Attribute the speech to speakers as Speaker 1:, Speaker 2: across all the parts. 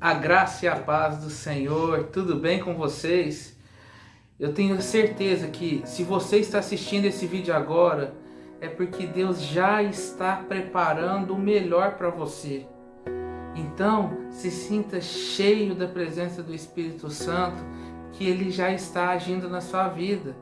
Speaker 1: A graça e a paz do Senhor, tudo bem com vocês? Eu tenho certeza que se você está assistindo esse vídeo agora, é porque Deus já está preparando o melhor para você. Então, se sinta cheio da presença do Espírito Santo, que Ele já está agindo na sua vida.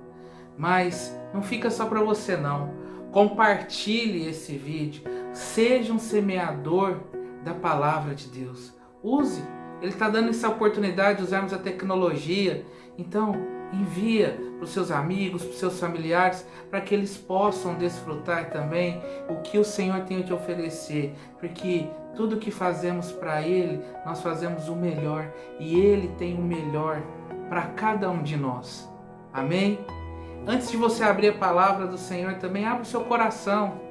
Speaker 1: Mas não fica só para você não. Compartilhe esse vídeo. Seja um semeador da palavra de Deus. Use. Ele está dando essa oportunidade de usarmos a tecnologia. Então, envia para os seus amigos, para os seus familiares, para que eles possam desfrutar também o que o Senhor tem a te oferecer. Porque tudo que fazemos para Ele, nós fazemos o melhor. E Ele tem o melhor para cada um de nós. Amém? Antes de você abrir a palavra do Senhor, também abra o seu coração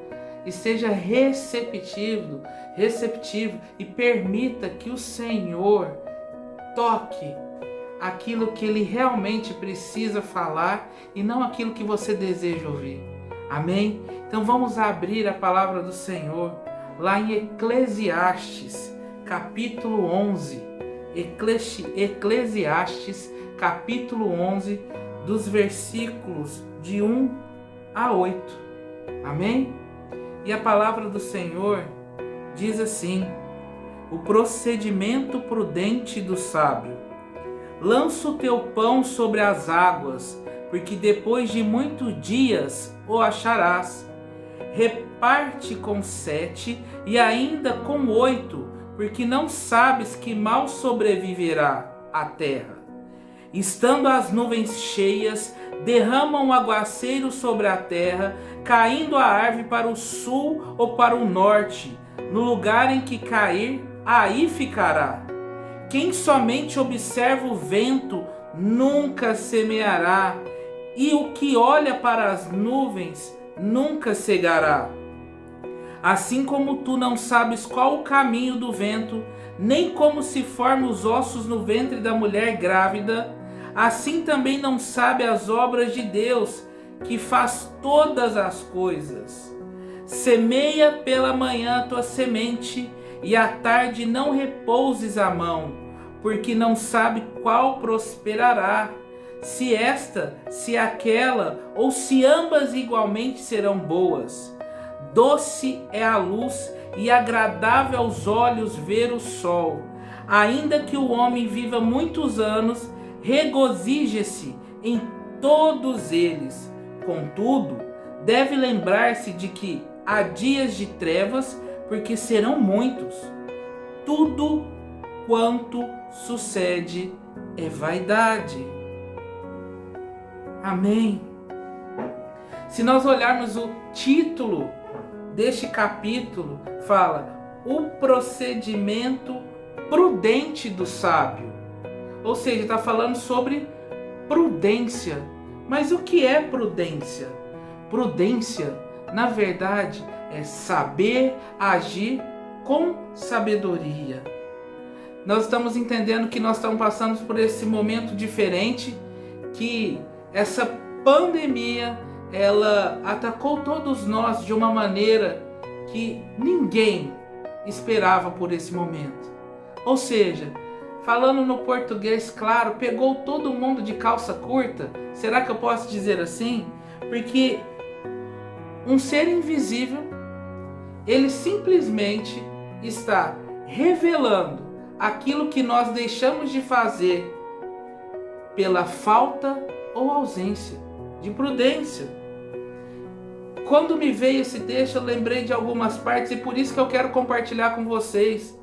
Speaker 1: e seja receptivo e permita que o Senhor toque aquilo que Ele realmente precisa falar e não aquilo que você deseja ouvir. Amém? Então vamos abrir a palavra do Senhor lá em Eclesiastes, capítulo 11. Eclesiastes, capítulo 11, dos versículos de 1 a 8. Amém? E a palavra do Senhor diz assim: o procedimento prudente do sábio. Lança o teu pão sobre as águas, porque depois de muitos dias o acharás. Reparte com 7 e ainda com 8, porque não sabes que mal sobreviverá a terra. Estando as nuvens cheias, derramam um aguaceiro sobre a terra, caindo a árvore para o sul ou para o norte. No lugar em que cair, aí ficará. Quem somente observa o vento nunca semeará, e o que olha para as nuvens nunca cegará. Assim como tu não sabes qual o caminho do vento, nem como se formam os ossos no ventre da mulher grávida, assim também não sabe as obras de Deus, que faz todas as coisas. Semeia pela manhã a tua semente, e à tarde não repouses a mão, porque não sabe qual prosperará, se esta, se aquela, ou se ambas igualmente serão boas. Doce é a luz e agradável aos olhos ver o sol. Ainda que o homem viva muitos anos, regozije-se em todos eles. Contudo, deve lembrar-se de que há dias de trevas, porque serão muitos. Tudo quanto sucede é vaidade. Amém. Se nós olharmos o título deste capítulo, fala o procedimento prudente do sábio. Ou seja, está falando sobre prudência. Mas o que é prudência? Prudência, na verdade, é saber agir com sabedoria. Nós estamos entendendo que nós estamos passando por esse momento diferente, que essa pandemia, ela atacou todos nós de uma maneira que ninguém esperava por esse momento. Ou seja, falando no português claro, pegou todo mundo de calça curta. Será que eu posso dizer assim? Porque um ser invisível, ele simplesmente está revelando aquilo que nós deixamos de fazer pela falta ou ausência de prudência. Quando me veio esse texto, eu lembrei de algumas partes e por isso que eu quero compartilhar com vocês.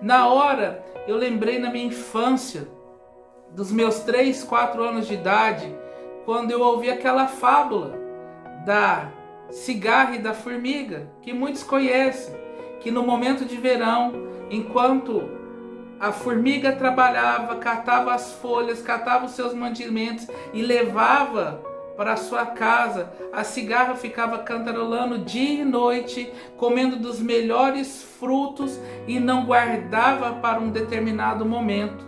Speaker 1: Na hora, eu lembrei na minha infância, dos meus 3, 4 anos de idade, quando eu ouvi aquela fábula da cigarra e da formiga, que muitos conhecem, que no momento de verão, enquanto a formiga trabalhava, catava as folhas, catava os seus mantimentos e levava para a sua casa, a cigarra ficava cantarolando dia e noite, comendo dos melhores frutos e não guardava para um determinado momento.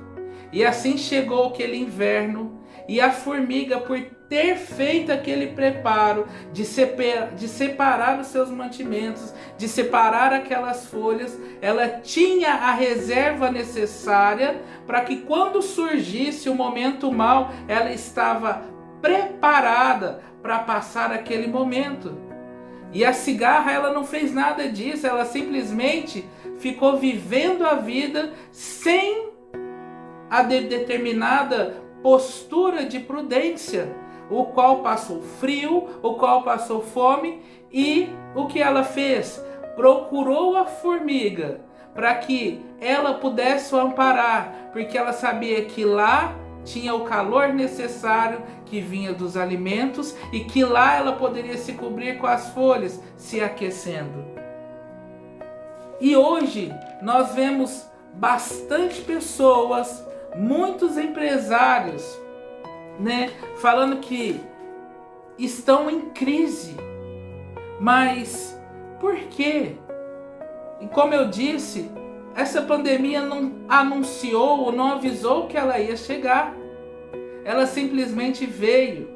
Speaker 1: E assim chegou aquele inverno, e a formiga, por ter feito aquele preparo de separar os seus mantimentos, de separar aquelas folhas, ela tinha a reserva necessária para que quando surgisse o momento mau, ela estava preparada para passar aquele momento. E a cigarra, ela não fez nada disso, ela simplesmente ficou vivendo a vida sem a determinada postura de prudência, o qual passou frio, o qual passou fome, e o que ela fez? Procurou a formiga para que ela pudesse o amparar, porque ela sabia que lá tinha o calor necessário que vinha dos alimentos e que lá ela poderia se cobrir com as folhas, se aquecendo. E hoje nós vemos bastante pessoas, muitos empresários, falando que estão em crise. Mas por quê? E como eu disse, essa pandemia não anunciou ou não avisou que ela ia chegar. Ela simplesmente veio.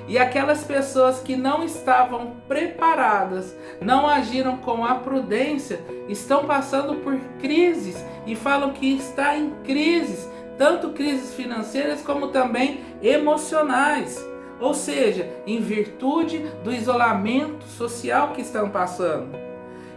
Speaker 1: E aquelas pessoas que não estavam preparadas, não agiram com a prudência, estão passando por crises e falam que está em crises, tanto crises financeiras como também emocionais. Ou seja, em virtude do isolamento social que estão passando.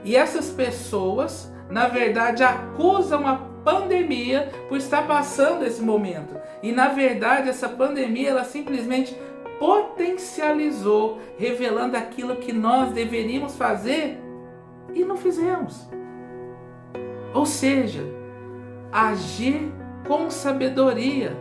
Speaker 1: E essas pessoas, na verdade, acusam a pandemia por estar passando esse momento. E na verdade, essa pandemia, ela simplesmente potencializou, revelando aquilo que nós deveríamos fazer e não fizemos. Ou seja, agir com sabedoria.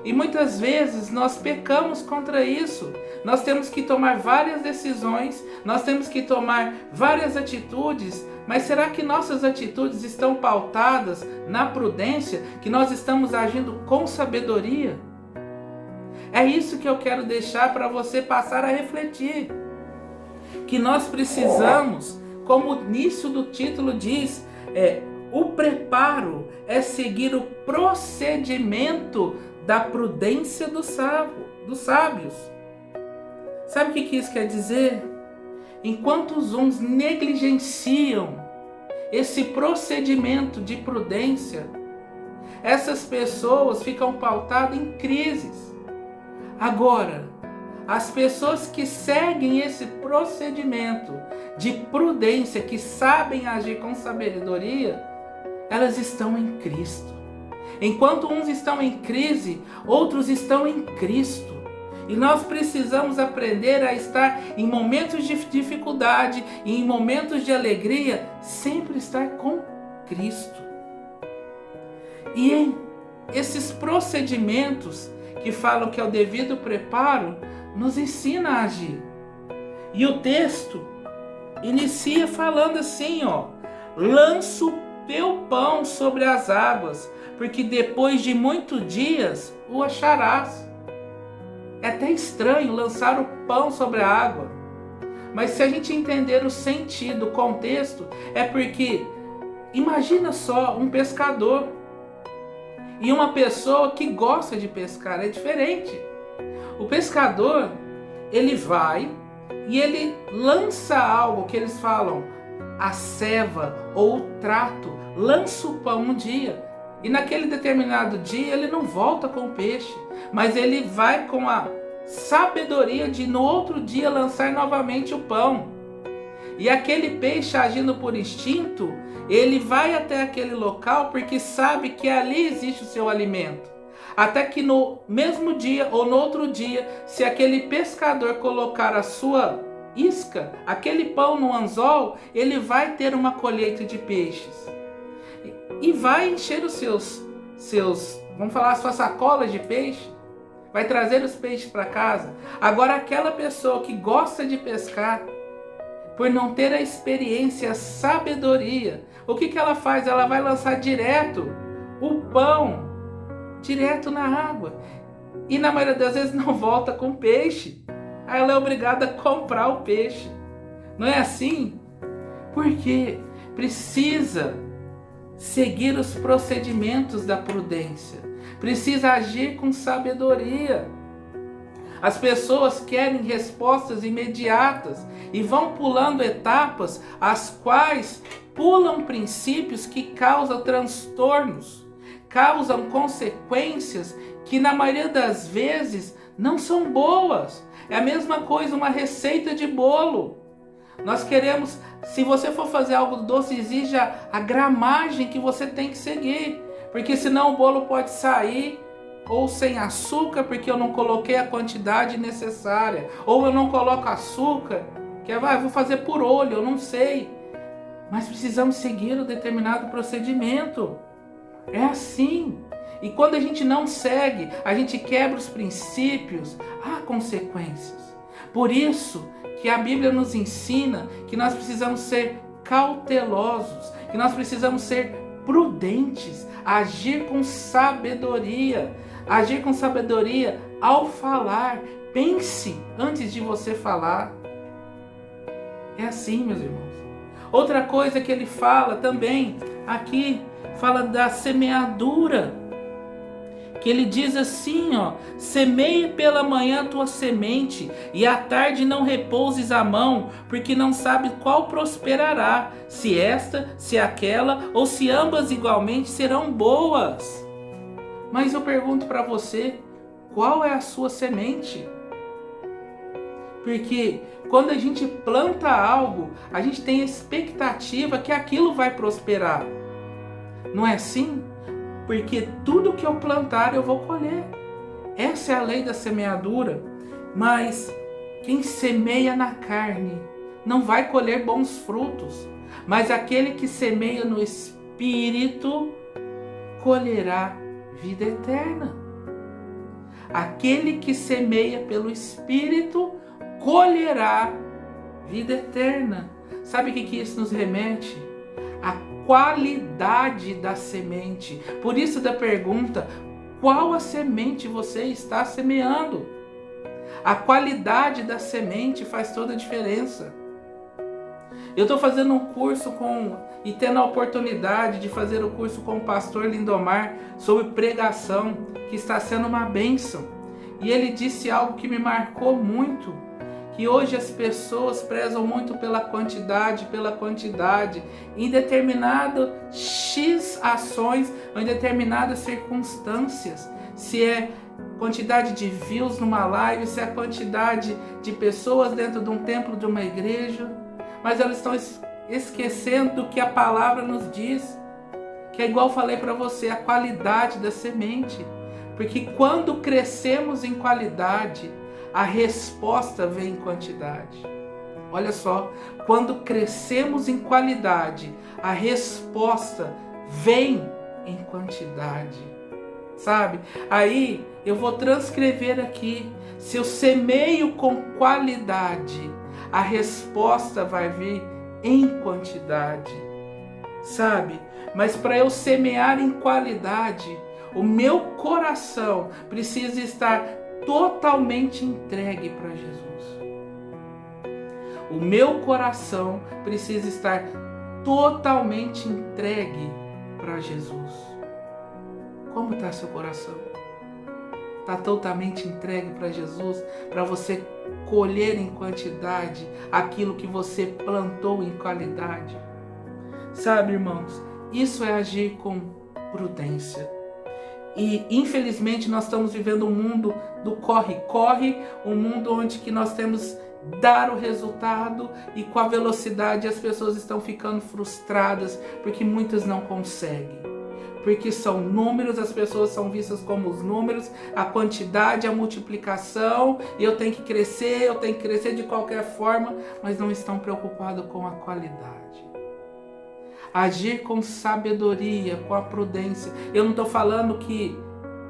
Speaker 1: E muitas vezes nós pecamos contra isso. Nós temos que tomar várias decisões, nós temos que tomar várias atitudes, mas será que nossas atitudes estão pautadas na prudência, que nós estamos agindo com sabedoria? É isso que eu quero deixar para você passar a refletir. Que nós precisamos, como o início do título diz, o preparo é seguir o procedimento da prudência dos sábios. Sabe o que isso quer dizer? Enquanto os uns negligenciam esse procedimento de prudência, essas pessoas ficam pautadas em crises. Agora, as pessoas que seguem esse procedimento de prudência, que sabem agir com sabedoria, elas estão em Cristo. Enquanto uns estão em crise, outros estão em Cristo. E nós precisamos aprender a estar em momentos de dificuldade e em momentos de alegria, sempre estar com Cristo. E em esses procedimentos que falam que é o devido preparo, nos ensina a agir. E o texto inicia falando assim, lança o teu pão sobre as águas, porque depois de muitos dias o acharás. É até estranho lançar o pão sobre a água, mas se a gente entender o sentido, o contexto, é porque imagina só um pescador e uma pessoa que gosta de pescar, é diferente. O pescador, ele vai e ele lança algo que eles falam, a ceva ou o trato, lança o pão um dia. E naquele determinado dia ele não volta com o peixe, mas ele vai com a sabedoria de no outro dia lançar novamente o pão. E aquele peixe, agindo por instinto, ele vai até aquele local porque sabe que ali existe o seu alimento. Até que no mesmo dia ou no outro dia, se aquele pescador colocar a sua isca, aquele pão no anzol, ele vai ter uma colheita de peixes. E vai encher os seus, vamos falar, suas sacolas de peixe, vai trazer os peixes para casa. Agora aquela pessoa que gosta de pescar, por não ter a experiência, a sabedoria, o que ela faz? Ela vai lançar direto o pão, direto na água. E na maioria das vezes não volta com peixe. Aí ela é obrigada a comprar o peixe. Não é assim? Porque precisa seguir os procedimentos da prudência. Precisa agir com sabedoria. As pessoas querem respostas imediatas e vão pulando etapas, as quais pulam princípios que causam transtornos, causam consequências que na maioria das vezes não são boas. É a mesma coisa uma receita de bolo. Nós queremos, se você for fazer algo doce, exija a gramagem que você tem que seguir, porque senão o bolo pode sair ou sem açúcar, porque eu não coloquei a quantidade necessária, ou eu não coloco açúcar, que eu vou fazer por olho, eu não sei. Mas precisamos seguir um determinado procedimento. É assim. E quando a gente não segue, a gente quebra os princípios, há consequências. Por isso que a Bíblia nos ensina que nós precisamos ser cautelosos, que nós precisamos ser prudentes, agir com sabedoria. Agir com sabedoria ao falar. Pense antes de você falar. É assim, meus irmãos. Outra coisa que ele fala também, aqui, fala da semeadura. Que ele diz assim, ó: semeie pela manhã a tua semente, e à tarde não repouses a mão, porque não sabe qual prosperará, se esta, se aquela, ou se ambas igualmente serão boas. Mas eu pergunto para você, qual é a sua semente? Porque quando a gente planta algo, a gente tem a expectativa que aquilo vai prosperar. Não é assim? Porque tudo que eu plantar eu vou colher. Essa é a lei da semeadura. Mas quem semeia na carne não vai colher bons frutos. Mas aquele que semeia no Espírito colherá vida eterna. Aquele que semeia pelo Espírito colherá vida eterna. Sabe o que isso nos remete? A qualidade da semente. Por isso da pergunta: qual a semente você está semeando? A qualidade da semente faz toda a diferença. Eu estou fazendo um curso e tendo a oportunidade de fazer o curso com o pastor Lindomar sobre pregação, que está sendo uma bênção. E ele disse algo que me marcou muito, que hoje as pessoas prezam muito pela quantidade, em determinado X ações ou em determinadas circunstâncias. Se é quantidade de views numa live, se é a quantidade de pessoas dentro de um templo, de uma igreja. Mas elas estão esquecendo do que a palavra nos diz, que é igual eu falei para você, a qualidade da semente. Porque quando crescemos em qualidade, a resposta vem em quantidade. Olha só, quando crescemos em qualidade, a resposta vem em quantidade. Sabe? Aí eu vou transcrever aqui: se eu semeio com qualidade, a resposta vai vir em quantidade, sabe? Mas para eu semear em qualidade, o meu coração precisa estar totalmente entregue para Jesus. O meu coração precisa estar totalmente entregue para Jesus. Como está seu coração? Está totalmente entregue para Jesus, para você colher em quantidade aquilo que você plantou em qualidade? Sabe, irmãos, isso é agir com prudência. E infelizmente nós estamos vivendo um mundo do corre-corre, um mundo onde que nós temos dar o resultado, e com a velocidade as pessoas estão ficando frustradas porque muitas não conseguem. Porque são números, as pessoas são vistas como os números, a quantidade, a multiplicação, e eu tenho que crescer de qualquer forma, mas não estão preocupados com a qualidade. Agir com sabedoria, com a prudência. Eu não estou falando que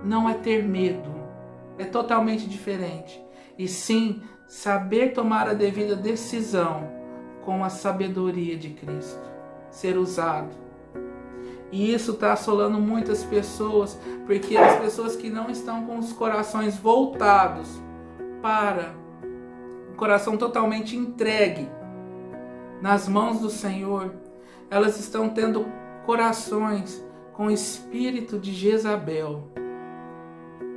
Speaker 1: não é ter medo, é totalmente diferente. E sim, saber tomar a devida decisão com a sabedoria de Cristo, ser usado. E isso está assolando muitas pessoas, porque as pessoas que não estão com os corações voltados para o coração totalmente entregue nas mãos do Senhor, elas estão tendo corações com o espírito de Jezabel.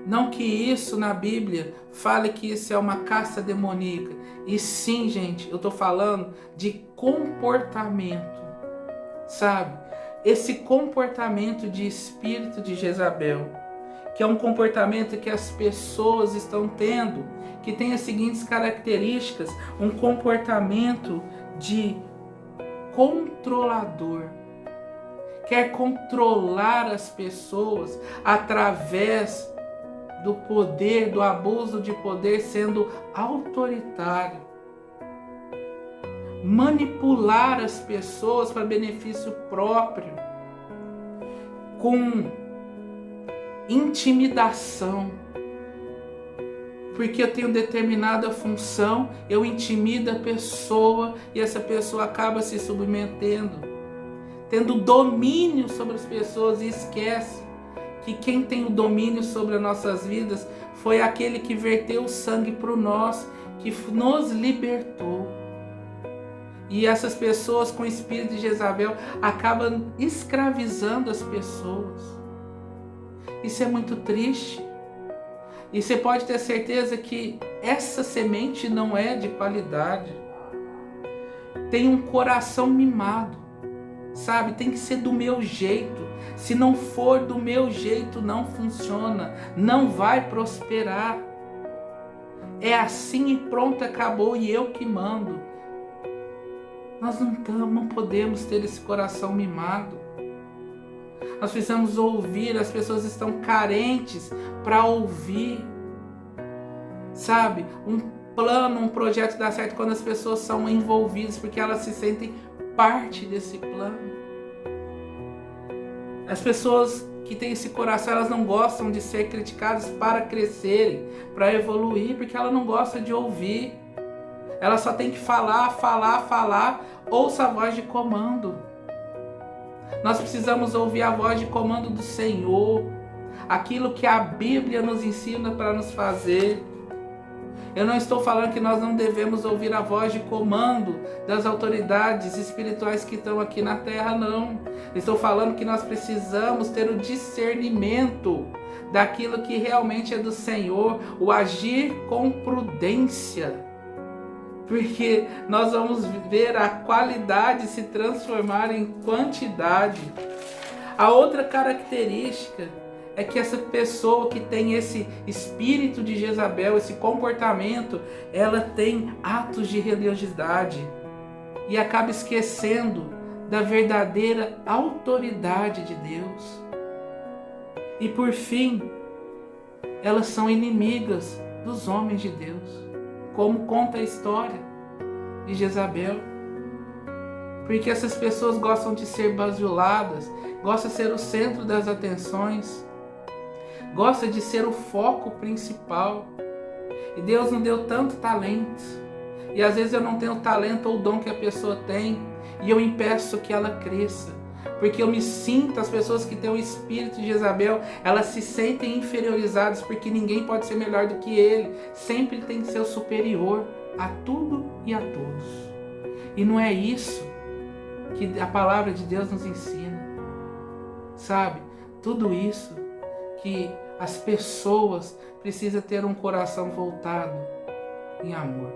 Speaker 1: Não que isso na Bíblia fale que isso é uma caça demoníaca. E sim, gente, eu estou falando de comportamento, sabe? Esse comportamento de espírito de Jezabel, que é um comportamento que as pessoas estão tendo, que tem as seguintes características: um comportamento de controlador. Quer controlar as pessoas através do poder, do abuso de poder, sendo autoritário. Manipular as pessoas para benefício próprio, com intimidação. Porque eu tenho determinada função, eu intimido a pessoa e essa pessoa acaba se submetendo, tendo domínio sobre as pessoas, e esquece que quem tem o domínio sobre as nossas vidas foi aquele que verteu o sangue por nós, que nos libertou. E essas pessoas com o espírito de Jezabel acabam escravizando as pessoas. Isso é muito triste. E você pode ter certeza que essa semente não é de qualidade. Tem um coração mimado, sabe? Tem que ser do meu jeito. Se não for do meu jeito, não funciona. Não vai prosperar. É assim e pronto, acabou, e eu que mando. Nós não podemos ter esse coração mimado. Nós precisamos ouvir, as pessoas estão carentes para ouvir. Sabe? Um plano, um projeto dá certo quando as pessoas são envolvidas, porque elas se sentem parte desse plano. As pessoas que têm esse coração, elas não gostam de ser criticadas para crescerem, para evoluir, porque ela não gosta de ouvir. Ela só tem que falar. Ouça a voz de comando. Nós precisamos ouvir a voz de comando do Senhor, aquilo que a Bíblia nos ensina para nos fazer. Eu não estou falando que nós não devemos ouvir a voz de comando das autoridades espirituais que estão aqui na terra, não. Estou falando que nós precisamos ter o discernimento daquilo que realmente é do Senhor, o agir com prudência. Porque nós vamos ver a qualidade se transformar em quantidade. A outra característica é que essa pessoa que tem esse espírito de Jezabel, esse comportamento, ela tem atos de religiosidade e acaba esquecendo da verdadeira autoridade de Deus. E por fim, elas são inimigas dos homens de Deus, como conta a história de Jezabel. Porque essas pessoas gostam de ser bajuladas, gostam de ser o centro das atenções, gosta de ser o foco principal. E Deus não deu tanto talento. E às vezes eu não tenho o talento ou o dom que a pessoa tem, e eu impeço que ela cresça. Porque eu me sinto, as pessoas que têm o espírito de Jezabel, elas se sentem inferiorizadas, porque ninguém pode ser melhor do que ele. Sempre tem que ser o superior a tudo e a todos. E não é isso que a palavra de Deus nos ensina. Sabe? Tudo isso que as pessoas precisam ter um coração voltado em amor.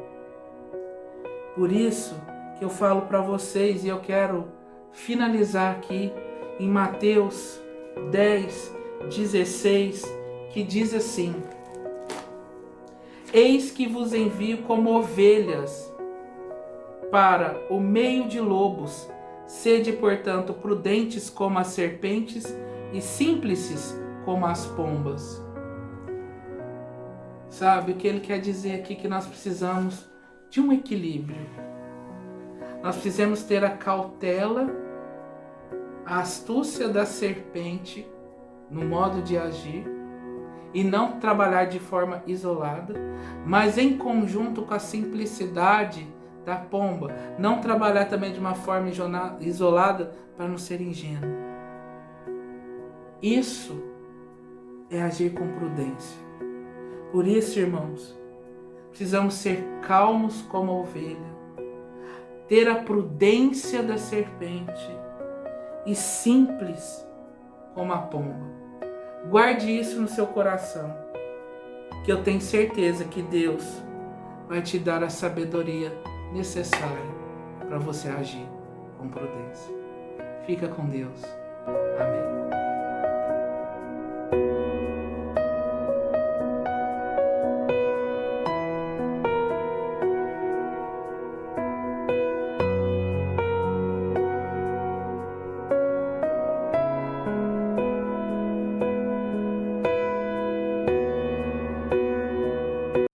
Speaker 1: Por isso que eu falo para vocês, e eu quero finalizar aqui em Mateus 10:16, que diz assim: Eis que vos envio como ovelhas para o meio de lobos. Sede, portanto, prudentes como as serpentes e simples como as pombas. Sabe o que ele quer dizer aqui? Que nós precisamos de um equilíbrio. Nós precisamos ter a cautela, a astúcia da serpente no modo de agir, e não trabalhar de forma isolada, mas em conjunto com a simplicidade da pomba. Não trabalhar também de uma forma isolada para não ser ingênuo. Isso é agir com prudência. Por isso, irmãos, precisamos ser calmos como a ovelha, ter a prudência da serpente e simples como a pomba. Guarde isso no seu coração. que eu tenho certeza que Deus vai te dar a sabedoria necessária para você agir com prudência. Fica com Deus. Amém.